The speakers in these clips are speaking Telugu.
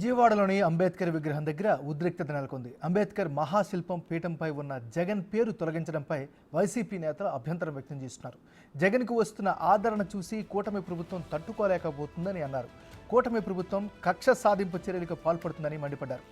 విజయవాడలోని అంబేద్కర్ విగ్రహం దగ్గర ఉద్రిక్తత నెలకొంది. అంబేద్కర్ మహాశిల్పం పీఠంపై ఉన్న జగన్ పేరు తొలగించడంపై వైసీపీ నేతలు అభ్యంతరం వ్యక్తం చేస్తున్నారు. జగన్కు వస్తున్న ఆదరణ చూసి కూటమి ప్రభుత్వం తట్టుకోలేకపోతుందని అన్నారు. కూటమి ప్రభుత్వం కక్ష సాధింపు చర్యలకు పాల్పడుతుందని మండిపడ్డారు.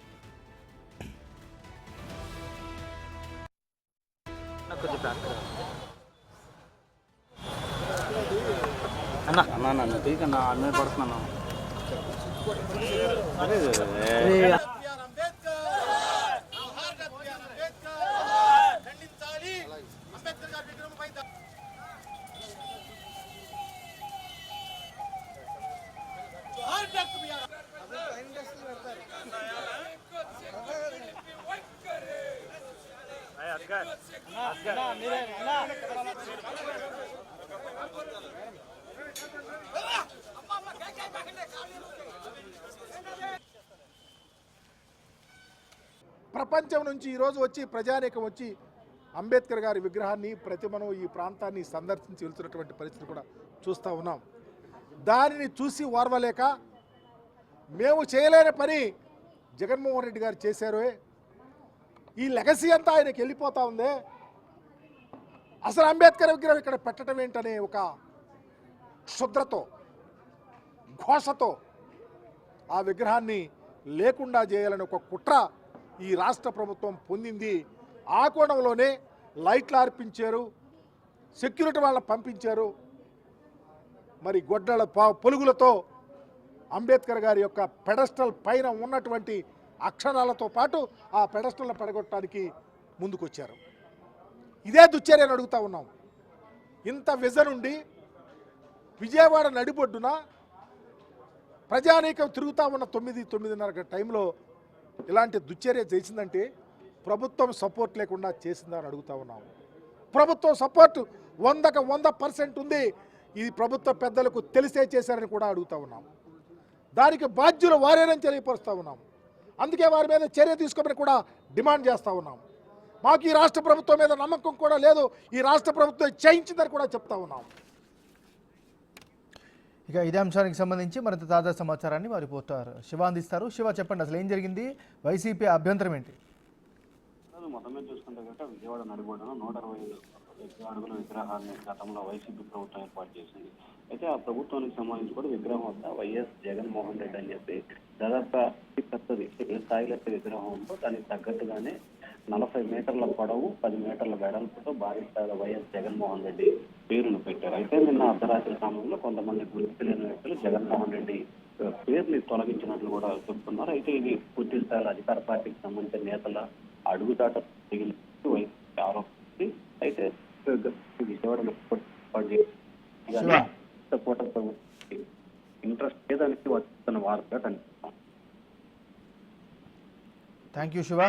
ప్రపంచం నుంచి ఈరోజు వచ్చి ప్రజానీకం వచ్చి అంబేద్కర్ గారి విగ్రహాన్ని ప్రతిమను ఈ ప్రాంతాన్ని సందర్శించి వెళ్తున్నటువంటి పరిస్థితి కూడా చూస్తూ ఉన్నాం. దానిని చూసి ఓర్వలేక మేము చేయలేని పని జగన్మోహన్ రెడ్డి గారు చేశారు, ఈ లెగసీ అంతా ఆయనకి వెళ్ళిపోతూ ఉంది, అసలు అంబేద్కర్ విగ్రహం ఇక్కడ పెట్టడం ఏంటనే ఒక క్షుద్రతో ఘోషతో ఆ విగ్రహాన్ని లేకుండా చేయాలని ఒక కుట్ర ఈ రాష్ట్ర ప్రభుత్వం పొందింది. ఆ కోణంలోనే లైట్లు అర్పించారు, సెక్యూరిటీ వాళ్ళని పంపించారు, మరి గొడ్డల పొలుగులతో అంబేద్కర్ గారి యొక్క పెడస్టల్ పైన ఉన్నటువంటి అక్షరాలతో పాటు ఆ పెడస్టల్ని పడగొట్టడానికి ముందుకొచ్చారు. ఇదే దుశ్చర్యని అడుగుతూ ఉన్నాం. ఇంత విజన్ ఉండి విజయవాడ నడిబొడ్డున ప్రజానీకం తిరుగుతూ ఉన్న 9:30 టైంలో ఇలాంటి దుశ్చర్య చేసిందంటే ప్రభుత్వం సపోర్ట్ లేకుండా చేసిందని అడుగుతూ ఉన్నాము. ప్రభుత్వం సపోర్ట్ 100% ఉంది. ఇది ప్రభుత్వ పెద్దలకు తెలిసే చేశారని కూడా అడుగుతూ ఉన్నాము. దానికి బాధ్యులు వారేనని తెలియపరుస్తూ ఉన్నాము. అందుకే వారి మీద చర్య తీసుకోమని కూడా డిమాండ్ చేస్తూ ఉన్నాము. మాకు ఈ రాష్ట్ర ప్రభుత్వం మీద నమ్మకం కూడా లేదు, ఈ రాష్ట్ర ప్రభుత్వం చేయించిందని కూడా చెప్తా ఉన్నాము. ఇక ఇదే అంశానికి సంబంధించి మరింత తాజా సమాచారాన్ని మా రిపోర్టర్ శివ అందిస్తారు. శివ, చెప్పండి, అసలు ఏం జరిగింది? వైసీపీ అభ్యంతరం ఏంటి? మొత్తం మీద చూసుకుంటే కనుక విజయవాడ నడిబొడ్డున 160 అడుగుల విగ్రహాన్ని గతంలో వైసీపీ ప్రభుత్వం ఏర్పాటు చేసింది. అయితే ఆ ప్రభుత్వానికి సంబంధించి కూడా విగ్రహం వద్ద వైఎస్ జగన్మోహన్ రెడ్డి అని చెప్పి దాదాపు పెద్దది స్థాయిలో విగ్రహం ఉందో దానికి తగ్గట్టుగానే 40 మీటర్ల పొడవు 10 మీటర్ల వెడల్పుతో భారీ స్థాయిలో వైఎస్ జగన్మోహన్ రెడ్డి పేరును పెట్టారు. అయితే నిన్న అర్ధరాత్రి సమయంలో కొంతమంది గుర్తు తెలియని వ్యక్తులు జగన్మోహన్ రెడ్డి పేరుని తొలగించినట్లు కూడా చెప్తున్నారు. అయితే ఇది పూర్తి స్థాయిలో అధికార పార్టీకి సంబంధించిన నేతల అడుగుదాట ఆరోపించి అయితే విజయవాడలో ఇంట్రెస్ట్ లేదానికి వస్తున్న వార్తగా కనిపిస్తాం. Thank you Shiva.